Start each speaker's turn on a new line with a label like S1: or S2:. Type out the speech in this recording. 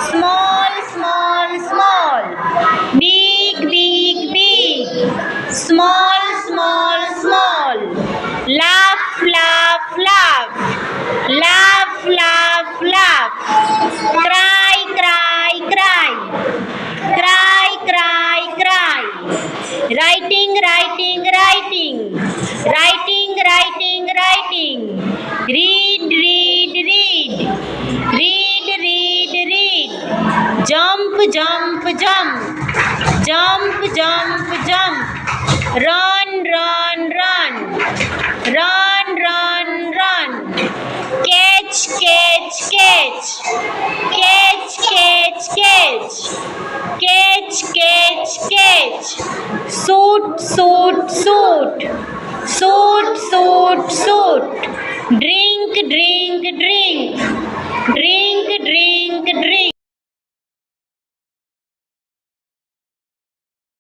S1: Small, small, small. Big, big, big. Small, small, small. Laugh, laugh, laugh. Laugh, laugh, laugh. Cry, cry, cry. Cry, cry, cry. Writing, writing, writing. Writing, writing, writing. Read, read, read. Read, read, read. Jump, jump, jump. Jump, jump, jump. Run, run, run. Run, run, run. Catch, catch, catch. Catch, catch, catch. Catch, catch, catch. Shoot, shoot, shoot. Shoot, shoot,